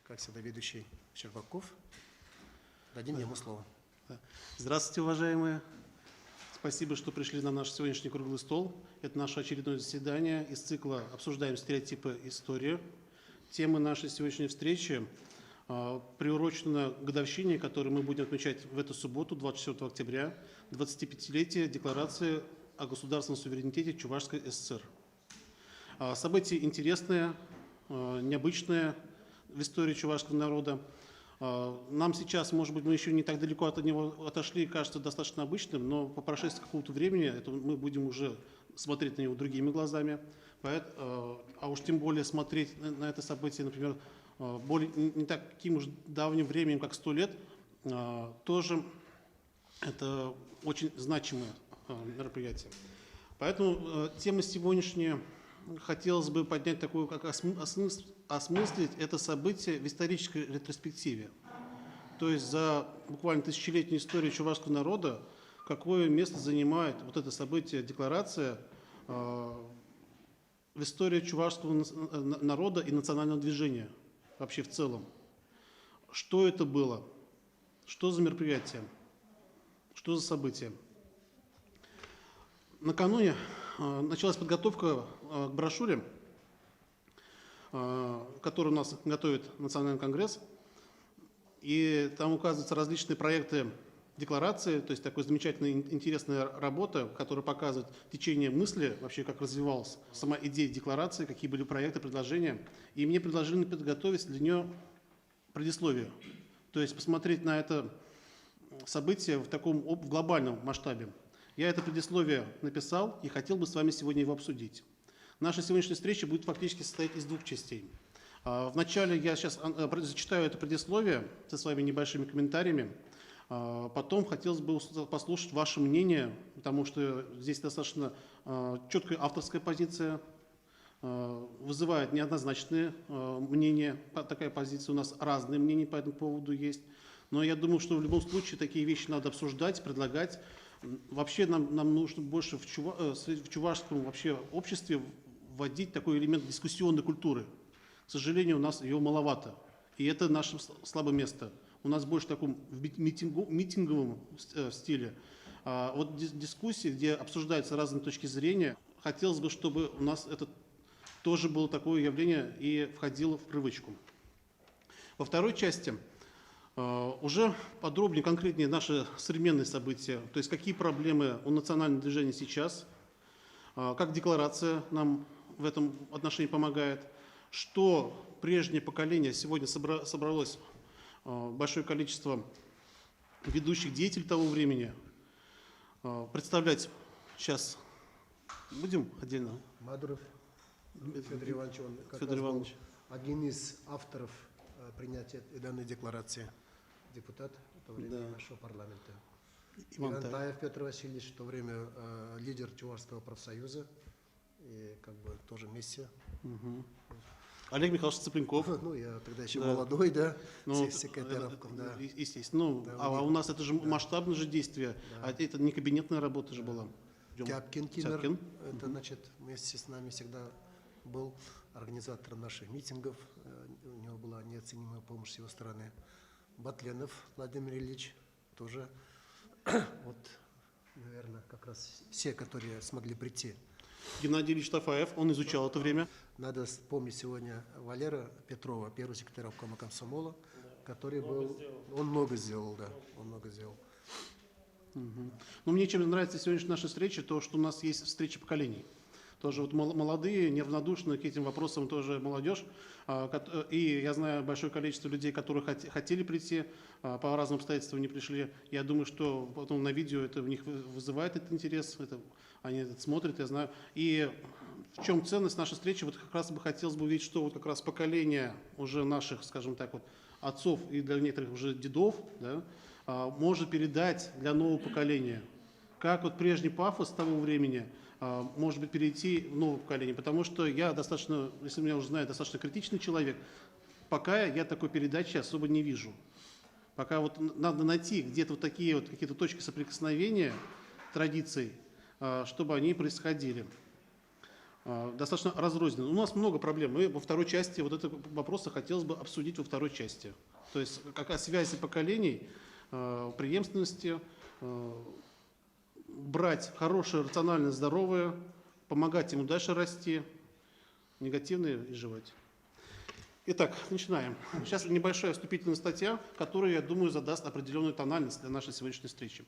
как всегда, ведущий Щербаков. Дадим ему слово. Здравствуйте, уважаемые. Спасибо, что пришли на наш сегодняшний круглый стол. Это наше очередное заседание из цикла «Обсуждаем стереотипы истории». Тема нашей сегодняшней встречи приурочена к годовщине, которую мы будем отмечать в эту субботу, 24 октября, 25-летие Декларации о государственном суверенитете Чувашской ССР. Событие интересное, необычное в истории чувашского народа. Нам сейчас, может быть, мы еще не так далеко от него отошли, кажется достаточно обычным, но по прошествии какого-то времени это мы будем уже смотреть на него другими глазами. А уж тем более смотреть на это событие, например, не таким уж давним временем, как 100 лет, тоже это очень значимое мероприятие. Поэтому тема сегодняшняя, хотелось бы поднять такую, как осмыслить это событие в исторической ретроспективе. То есть за буквально тысячелетнюю историю чувашского народа, какое место занимает вот это событие, декларация, в истории чувашского народа и национального движения вообще в целом. Что это было? Что за мероприятие? Что за событие? Накануне началась подготовка к брошюре, которую у нас готовит Национальный конгресс. И там указываются различные проекты декларации, то есть такая замечательная, интересная работа, которая показывает течение мысли, вообще как развивалась сама идея декларации, какие были проекты, предложения. И мне предложили подготовить для нее предисловие. То есть посмотреть на это событие в глобальном масштабе. Я это предисловие написал и хотел бы с вами сегодня его обсудить. Наша сегодняшняя встреча будет фактически состоять из двух частей. Вначале я сейчас зачитаю это предисловие со своими небольшими комментариями. Потом хотелось бы послушать ваше мнение, потому что здесь достаточно четкая авторская позиция, вызывает неоднозначные мнения. Такая позиция, у нас разные мнения по этому поводу есть. Но я думаю, что в любом случае такие вещи надо обсуждать, предлагать. Вообще нам нужно больше в чувашском вообще обществе вводить такой элемент дискуссионной культуры. К сожалению, у нас ее маловато. И это наше слабое место. У нас больше в таком митинговом стиле. Вот дискуссии, где обсуждаются разные точки зрения, хотелось бы, чтобы у нас это тоже было такое явление и входило в привычку. Во второй части уже подробнее, конкретнее наши современные события, то есть какие проблемы у национального движения сейчас, как декларация нам в этом отношении помогает, что прежнее поколение, сегодня собралось большое количество ведущих деятелей того времени, представлять сейчас будем отдельно? Мадуров Федор Иванович, он как Федор раз Иванович. был один из авторов принятия данной декларации. Депутат в то время нашего парламента. Иван Таев Петр Васильевич, в то время лидер Чувашского профсоюза, и как бы тоже вместе. Олег Михайлович Цыпленков. Ну, я тогда еще молодой, да, секретаревком, да. Естественно. Да, у нас это же масштабное же действие, а это не кабинетная работа же была. Тяпкин Кимер, это, значит, вместе с нами всегда был организатором наших митингов, у него была неоценимая помощь с его стороны. Батленов Владимир Ильич тоже, вот, наверное, как раз все, которые смогли прийти. Геннадий Ильич Тафаев, он изучал это время. Надо вспомнить сегодня Валера Петрова, первый секретарь обкома комсомола, который был, он много сделал, да, он много сделал. Но мне чем нравится сегодняшняя наша встреча, то, что у нас есть встреча поколений. Тоже вот молодые, неравнодушные к этим вопросам тоже молодежь. И я знаю большое количество людей, которые хотели прийти, по разным обстоятельствам не пришли. Я думаю, что потом на видео это у них вызывает этот интерес, они это смотрят, я знаю. И в чем ценность нашей встречи? Вот как раз бы хотелось бы увидеть, что вот как раз поколение уже наших, скажем так, вот отцов и для некоторых уже дедов, да, может передать для нового поколения. Как вот прежний пафос того времени может быть перейти в новое поколение. Потому что я достаточно, если меня уже знают, достаточно критичный человек. Пока я такой передачи особо не вижу. Пока вот надо найти где-то вот такие вот какие-то точки соприкосновения традиций, чтобы они происходили. достаточно разрозненно. У нас много проблем. И во второй части вот этого вопроса хотелось бы обсудить во второй части. То есть какая связь поколений, преемственности, брать хорошее, рациональное, здоровое, помогать ему дальше расти, негативные изживать. Итак, начинаем. Сейчас небольшая вступительная статья, которая, я думаю, задаст определенную тональность для нашей сегодняшней встречи.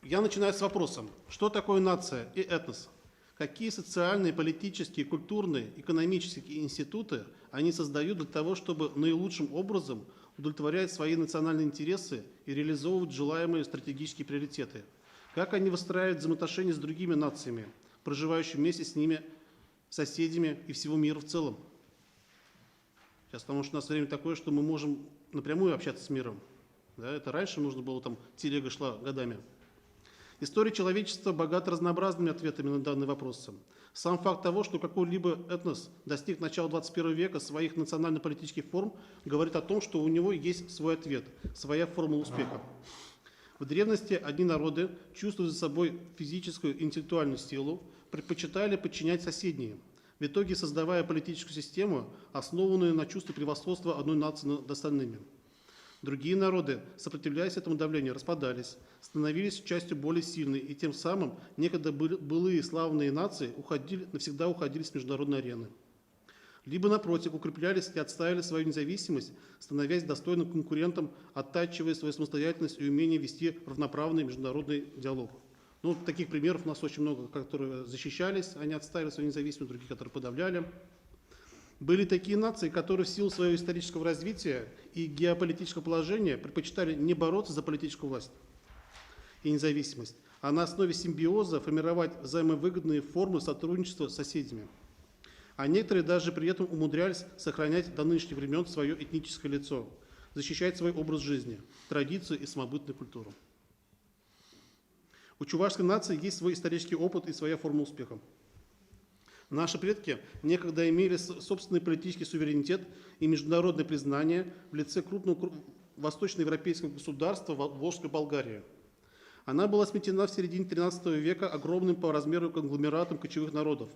Я начинаю с вопросом, что такое нация и этнос? Какие социальные, политические, культурные, экономические институты они создают для того, чтобы наилучшим образом удовлетворять свои национальные интересы и реализовывать желаемые стратегические приоритеты? Как они выстраивают взаимоотношения с другими нациями, проживающими вместе с ними, соседями и всего мира в целом? Сейчас, потому что у нас время такое, что мы можем напрямую общаться с миром. Да, это раньше нужно было, там, телега шла годами. История человечества богата разнообразными ответами на данные вопросы. Сам факт того, что какой-либо этнос достиг начала 21 века своих национально-политических форм, говорит о том, что у него есть свой ответ, своя формула успеха. В древности одни народы, чувствуя за собой физическую и интеллектуальную силу, предпочитали подчинять соседние, в итоге создавая политическую систему, основанную на чувстве превосходства одной нации над остальными. Другие народы, сопротивляясь этому давлению, распадались, становились частью более сильной, и тем самым некогда былые славные нации навсегда уходили с международной арены. Либо, напротив, укреплялись и отстаивали свою независимость, становясь достойным конкурентом, оттачивая свою самостоятельность и умение вести равноправный международный диалог. Ну, таких примеров у нас очень много, которые защищались, они отстаивали свою независимость, другие, которые подавляли. Были такие нации, которые в силу своего исторического развития и геополитического положения предпочитали не бороться за политическую власть и независимость, а на основе симбиоза формировать взаимовыгодные формы сотрудничества с соседями. А некоторые даже при этом умудрялись сохранять до нынешних времен свое этническое лицо, защищать свой образ жизни, традицию и самобытную культуру. У чувашской нации есть свой исторический опыт и своя форма успеха. Наши предки некогда имели собственный политический суверенитет и международное признание в лице крупного восточноевропейского государства Волжской Болгарии. Она была сметена в середине XIII века огромным по размеру конгломератом кочевых народов.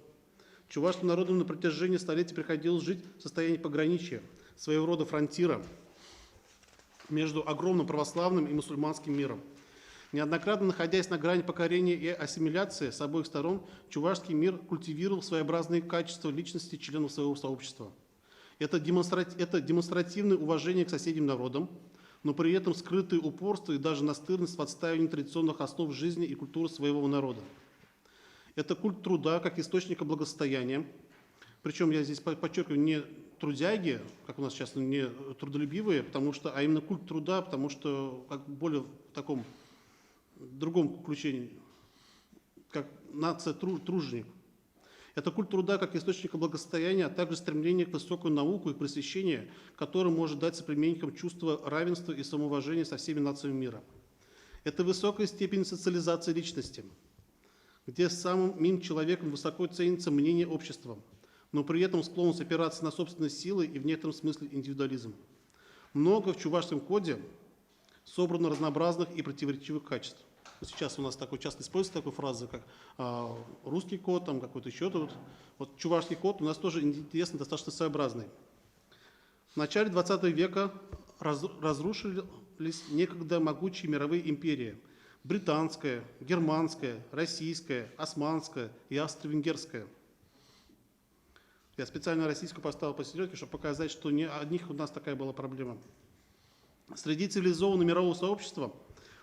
Чувашским народам на протяжении столетий приходилось жить в состоянии пограничья, своего рода фронтира между огромным православным и мусульманским миром. Неоднократно находясь на грани покорения и ассимиляции с обоих сторон, чувашский мир культивировал своеобразные качества личности членов своего сообщества. Это демонстративное уважение к соседним народам, но при этом скрытое упорство и даже настырность в отстаивании традиционных основ жизни и культуры своего народа. Это культ труда как источника благосостояния. Причем я здесь подчеркиваю, не трудяги, как у нас сейчас, не трудолюбивые, а именно культ труда, потому что как более в таком другом включении, как нация труженик. Это культ труда как источника благосостояния, а также стремление к высокой науке и просвещению, которое может дать соплеменникам чувство равенства и самоуважения со всеми нациями мира. Это высокая степень социализации личности, где самым человеком высоко ценится мнение общества, но при этом склонность опираться на собственные силы и в некотором смысле индивидуализм. Много в чувашском коде собрано разнообразных и противоречивых качеств. Сейчас у нас часто используется такая фраза, как русский код, там какой-то еще тут. Вот чувашский код у нас тоже интересный, достаточно своеобразный. В начале 20 века разрушились некогда могучие мировые империи. Британская, германская, российская, османская и австро-венгерская. Я специально российскую поставил посередине, чтобы показать, что не одних у нас такая была проблема. Среди цивилизованного мирового сообщества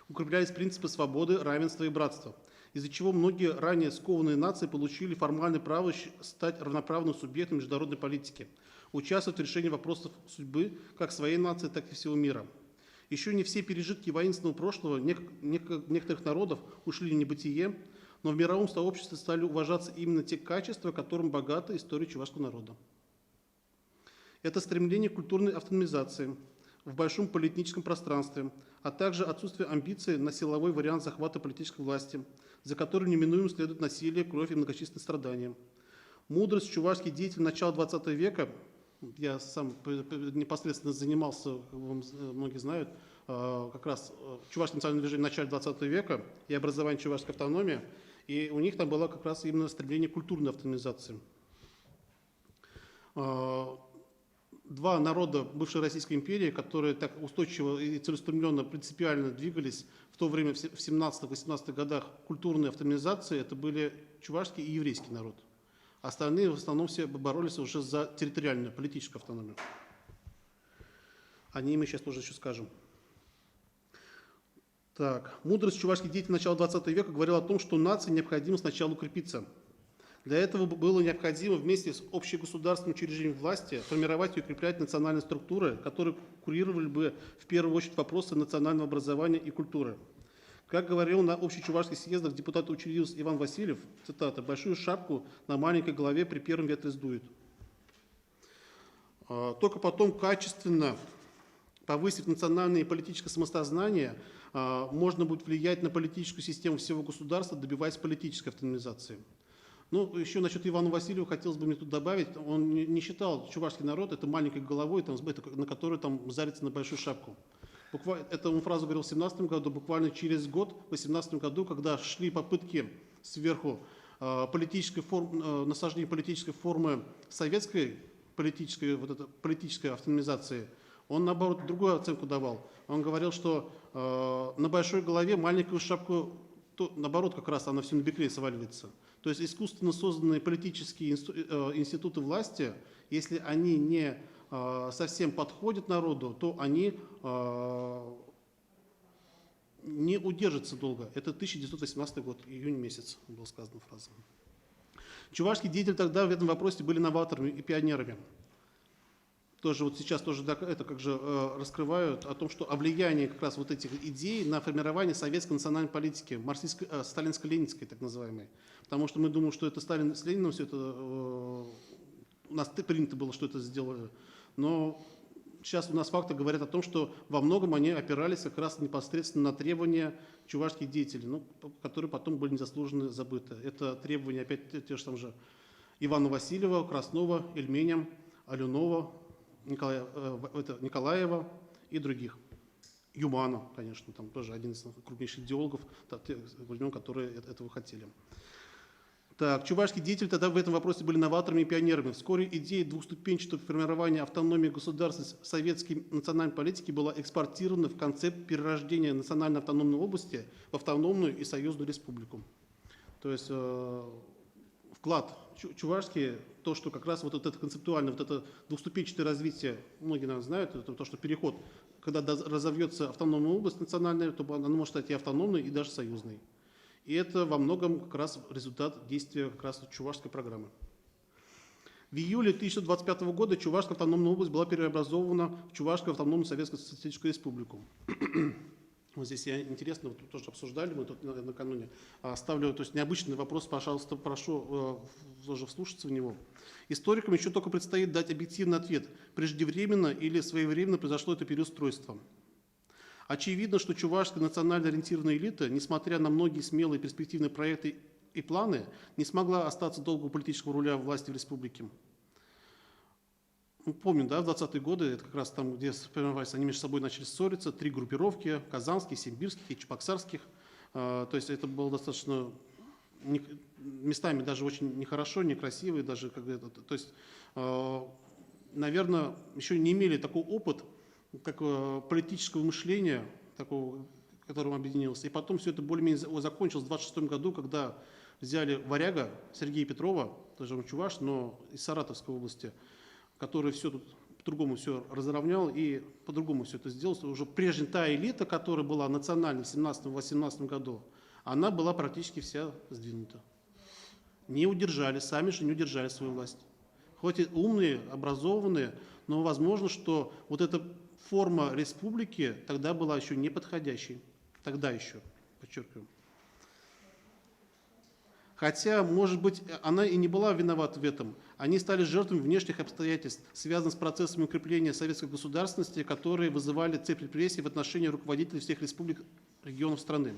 укреплялись принципы свободы, равенства и братства, из-за чего многие ранее скованные нации получили формальное право стать равноправным субъектом международной политики, участвовать в решении вопросов судьбы как своей нации, так и всего мира. Еще не все пережитки воинственного прошлого некоторых народов ушли в небытие, но в мировом сообществе стали уважаться именно те качества, которым богата история чувашского народа. Это стремление к культурной автономизации в большом политическом пространстве, а также отсутствие амбиций на силовой вариант захвата политической власти, за которым неминуемо следует насилие, кровь и многочисленные страдания. Мудрость чувашских деятелей начала 20 века, я сам непосредственно занимался, многие знают, как раз чувашское национальное движение в начале 20 века и образование чувашской автономии, и у них там было как раз именно стремление к культурной автономизации. два народа бывшей Российской империи, которые так устойчиво и целеустремленно, принципиально двигались в то время, в 17-18 годах культурной автономизации, это были чувашский и еврейский народ. Остальные в основном все боролись уже за территориальную, политическую автономию. О ней мы сейчас тоже еще скажем. Так. Мудрость чувашских деятелей начала 20 века говорила о том, что нации необходимо сначала укрепиться. Для этого было необходимо вместе с общегосударственным учреждением власти формировать и укреплять национальные структуры, которые курировали бы в первую очередь вопросы национального образования и культуры. Как говорил на общечувашских съездах депутат учредился Иван Васильев, цитата: «Большую шапку на маленькой голове при первом ветре сдует». Только потом качественно повысив национальное и политическое самосознание, можно будет влиять на политическую систему всего государства, добиваясь политической автономизации. Ну, еще насчет Ивана Васильева хотелось бы мне тут добавить. Он не считал чувашский народ это маленькой головой, на которой там зарится на большую шапку. Эту он фразу говорил в 17 году, буквально через год, в 18 году, когда шли попытки сверху насаждения политической формы советской политической автономизации, он, наоборот, другую оценку давал. Он говорил, что на большой голове маленькую шапку, наоборот, как раз она все на бекрень сваливается. То есть искусственно созданные политические институты власти, если они не совсем подходят народу, то они не удержатся долго. Это 1918 год, июнь месяц, была сказана фраза. Чувашские деятели тогда в этом вопросе были новаторами и пионерами. Тоже вот сейчас тоже это как же раскрывают о том, что о влиянии как раз вот этих идей на формирование советской национальной политики, сталинско-ленинской так называемой. Потому что мы думаем, что это Сталин с Лениным все это, у нас принято было, что это сделали. Но сейчас у нас факты говорят о том, что во многом они опирались как раз непосредственно на требования чувашских деятелей, которые потом были незаслуженно забыты. Это требования опять те же там же Ивана Васильева, Краснова, Ильменя, Алюнова, Николаева и других. Юмана, конечно, там тоже один из крупнейших идеологов, которые этого хотели. Так, чувашские деятели тогда в этом вопросе были новаторами и пионерами. Вскоре идея двухступенчатого формирования автономии государств советской национальной политики была экспортирована в концепт перерождения национальной автономной области в автономную и союзную республику. То есть вклад чувашский, то, что как раз вот это концептуально, вот это двухступенчатое развитие, многие, наверное, знают, это то, что переход, когда разовьется автономная область национальная, то она может стать и автономной, и даже союзной. И это во многом как раз результат действия как раз чувашской программы. В июле 1925 года Чувашская автономная область была преобразована в Чувашскую автономную Советскую Социалистическую Республику. Вот здесь интересно, вот тоже обсуждали мы тут накануне. Ставлю, то есть необычный вопрос, пожалуйста, прошу тоже вслушаться в него. Историкам еще только предстоит дать объективный ответ, преждевременно или своевременно произошло это переустройство. Очевидно, что чувашская национально ориентированная элита, несмотря на многие смелые перспективные проекты и планы, не смогла остаться долго у политического руля власти в республике. Мы помним, да, в 20-е годы, это как раз там, где сформировались, они между собой начали ссориться, три группировки: казанских, симбирских и чебоксарских. То есть это было достаточно местами даже очень нехорошо, некрасиво, даже когда-то. То есть, наверное, еще не имели такой опыт, как политического мышления, такого, которым объединился. И потом все это более-менее закончилось в 1926 году, когда взяли варяга Сергея Петрова, тоже он чуваш, но из Саратовской области, который все тут по-другому все разровнял и по-другому все это сделал. Уже прежняя та элита, которая была национальной в 17-18 году, она была практически вся сдвинута. Не удержали, сами же не удержали свою власть. Хоть и умные, образованные, но возможно, что вот эта форма республики тогда была еще не подходящей. Тогда еще, подчеркиваю. Хотя, может быть, она и не была виновата в этом. Они стали жертвами внешних обстоятельств, связанных с процессами укрепления советской государственности, которые вызывали цепь репрессий в отношении руководителей всех республик регионов страны.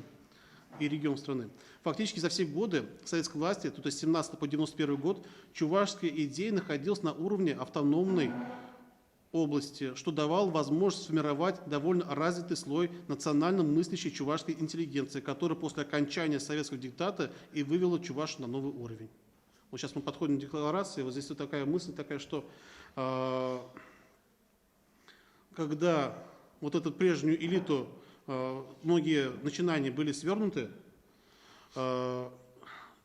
Фактически за все годы советской власти, то есть с 17 по 91 год, чувашская идея находилась на уровне автономной области, что давало возможность сформировать довольно развитый слой национально мыслящей чувашской интеллигенции, которая после окончания советского диктата и вывела Чуваш на новый уровень. Вот сейчас мы подходим к декларации, вот здесь вот такая мысль такая, что когда вот эту прежнюю элиту, многие начинания были свернуты,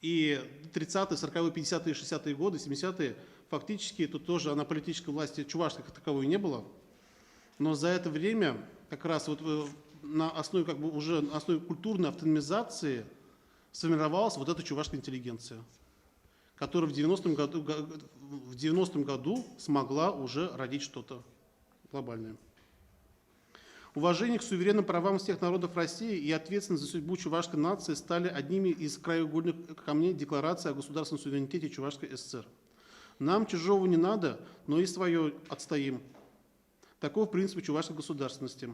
и 30-е, 40-е, 50-е, 60-е годы, 70-е, фактически тут тоже анаполитической власти чувашской как таковой не было. Но за это время как раз вот на основе, как бы уже на основе культурной автономизации сформировалась вот эта чувашская интеллигенция, которая в 90-м году смогла уже родить что-то глобальное. Уважение к суверенным правам всех народов России и ответственность за судьбу чувашской нации стали одними из краеугольных камней Декларации о государственном суверенитете Чувашской ССР. Нам чужого не надо, но и свое отстоим. Таков принцип чувашской государственности.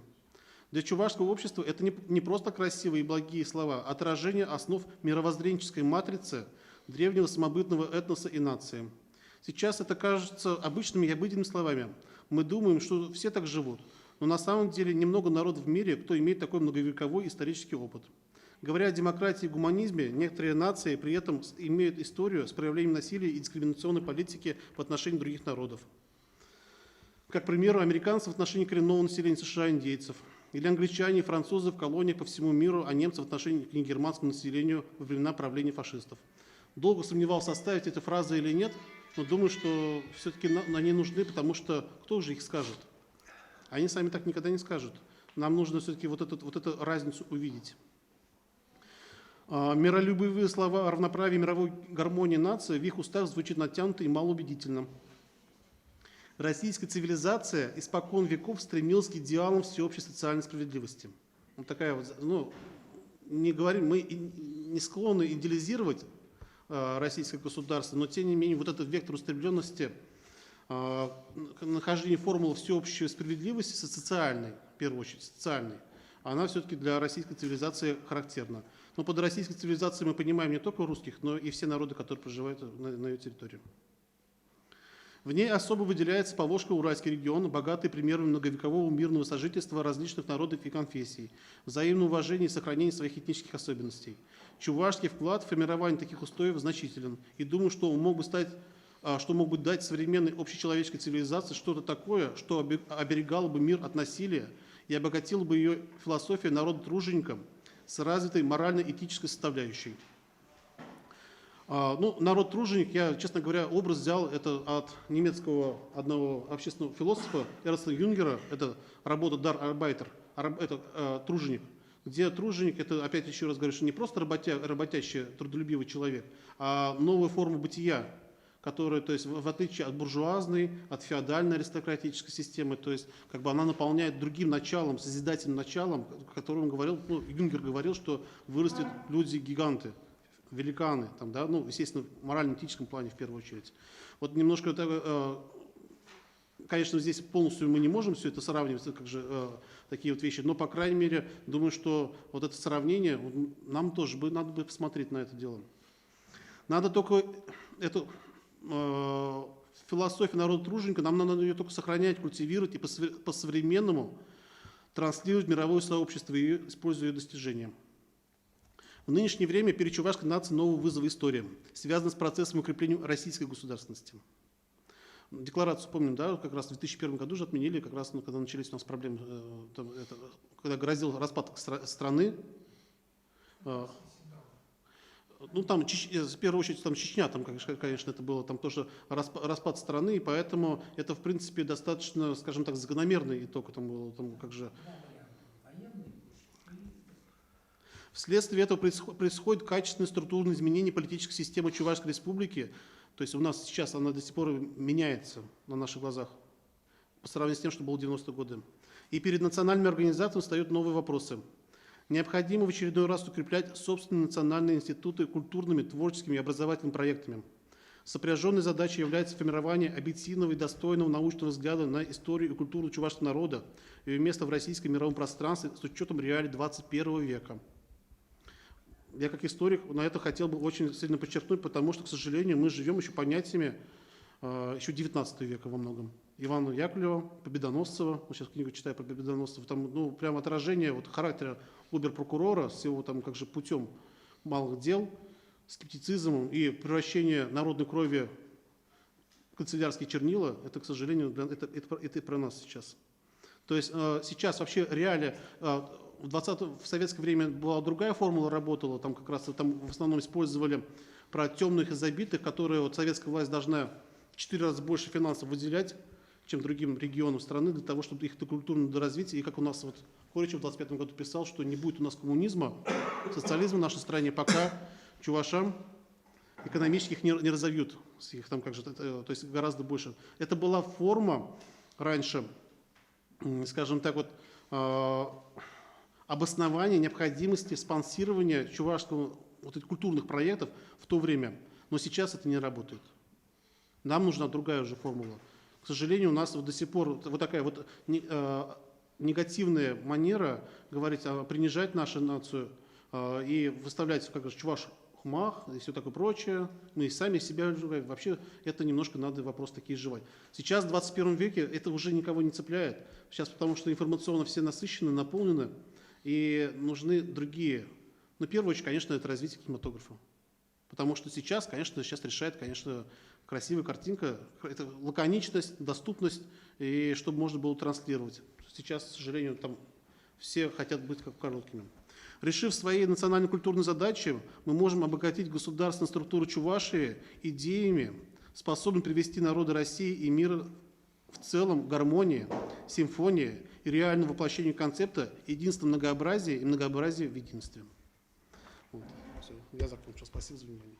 Для чувашского общества это не просто красивые и благие слова, а отражение основ мировоззренческой матрицы древнего самобытного этноса и нации. Сейчас это кажется обычными и обыденными словами. Мы думаем, что все так живут. Но на самом деле немного народов в мире, кто имеет такой многовековой исторический опыт. Говоря о демократии и гуманизме, некоторые нации при этом имеют историю с проявлением насилия и дискриминационной политики в отношении других народов. Как, к примеру, американцев в отношении коренного населения США индейцев, или англичане и французы в колониях по всему миру, а немцы в отношении к негерманскому населению во времена правления фашистов. Долго сомневался, оставить эти фразы или нет, но думаю, что все-таки они нужны, потому что кто же их скажет? Они сами так никогда не скажут. Нам нужно все-таки вот эту разницу увидеть. Миролюбивые слова о равноправии, мировой гармонии нации в их устах звучат натянуто и малоубедительно. Российская цивилизация испокон веков стремилась к идеалам всеобщей социальной справедливости. Вот такая вот, не говорим, мы не склонны идеализировать российское государство, но тем не менее вот этот вектор устремленности, нахождение формулы всеобщей справедливости социальной, в первую очередь социальной, она все-таки для российской цивилизации характерна. Но под российской цивилизацией мы понимаем не только русских, но и все народы, которые проживают на ее территории. В ней особо выделяется Поволжско-Уральский регион, богатый примерами многовекового мирного сожительства различных народов и конфессий, взаимное уважение и сохранение своих этнических особенностей. Чувашский вклад в формирование таких устоев значителен, и думаю, что он мог бы дать современной общечеловеческой цивилизации что-то такое, что оберегало бы мир от насилия и обогатило бы ее философию народа-труженика с развитой морально-этической составляющей. Народ-труженик, я, честно говоря, образ взял это от немецкого одного общественного философа Эрнста Юнгера, это работа «Дар Арбайтер», это труженик, где труженик, это, опять еще раз говорю, что не просто работящий, трудолюбивый человек, а новая форма бытия, которая, то есть, в отличие от буржуазной, от феодальной аристократической системы, то есть, как бы она наполняет другим началом, созидательным началом, о котором говорил, Юнгер говорил, что вырастет люди-гиганты, великаны, там, да, естественно, в морально-этическом плане в первую очередь. Вот немножко, конечно, здесь полностью мы не можем все это сравнивать, как же такие вот вещи, но, по крайней мере, думаю, что вот это сравнение, нам тоже надо бы посмотреть на это дело. Надо только эту философию народа-труженика, нам надо ее только сохранять, культивировать и по-современному транслировать в мировое сообщество, используя ее достижения. В нынешнее время перед чувашской нацией нового вызова история, связанная с процессом укрепления российской государственности. Декларацию, помним, да, как раз в 2001 году же отменили, как раз когда начались у нас проблемы, когда грозил распад страны. Там, в первую очередь, там Чечня, там, конечно, это было там тоже распад страны, и поэтому это, в принципе, достаточно, скажем так, закономерный итог. Вследствие этого происходит качественное структурное изменение политической системы Чувашской республики. То есть у нас сейчас она до сих пор меняется на наших глазах по сравнению с тем, что было в 90-е годы. И перед национальными организациями встают новые вопросы. Необходимо в очередной раз укреплять собственные национальные институты культурными, творческими и образовательными проектами. Сопряженной задачей является формирование объективного и достойного научного взгляда на историю и культуру чувашского народа и ее место в российском мировом пространстве с учетом реалий 21 века. Я как историк на это хотел бы очень сильно подчеркнуть, потому что, к сожалению, мы живем еще понятиями еще 19 века во многом. Ивана Яковлева, Победоносцева, сейчас книгу читаю про Победоносцева, там прям отражение характера обер-прокурора с его путем малых дел, скептицизм и превращение народной крови в канцелярские чернила, это, к сожалению, это про нас сейчас. То есть сейчас вообще реалия, в советское время была другая формула, работала, там как раз там в основном использовали про темных и забитых, которые вот советская власть должна в 4 раза больше финансов выделять, чем другим регионам страны, для того, чтобы их культурное доразвитие, и как у нас вот Коричев в 25 году писал, что не будет у нас коммунизма, социализма в нашей стране, пока чувашам экономически их не разовьют, их там как же, то есть гораздо больше. Это была форма раньше, скажем так, вот, обоснования необходимости спонсирования чувашского вот этих культурных проектов в то время, но сейчас это не работает. Нам нужна другая уже формула. К сожалению, у нас вот до сих пор вот такая вот негативная манера говорить, принижать нашу нацию и выставлять как же чуваш хмах и все такое прочее. Мы и сами себя изживаем. Вообще это немножко надо вопрос такие изживать. Сейчас в 21 веке это уже никого не цепляет. Сейчас потому что информационно все насыщены, наполнены и нужны другие. Но в первую очередь, конечно, это развитие кинематографа. Потому что сейчас, конечно, решает, конечно, красивая картинка, это лаконичность, доступность, и чтобы можно было транслировать. Сейчас, к сожалению, там все хотят быть как короткими. Решив свои национально-культурные задачи, мы можем обогатить государственную структуру Чувашии идеями, способными привести народы России и мира в целом к гармонии, симфонии и реальному воплощению концепта единства многообразия и многообразия в единстве. Вот. Все, я закончил. Спасибо за внимание.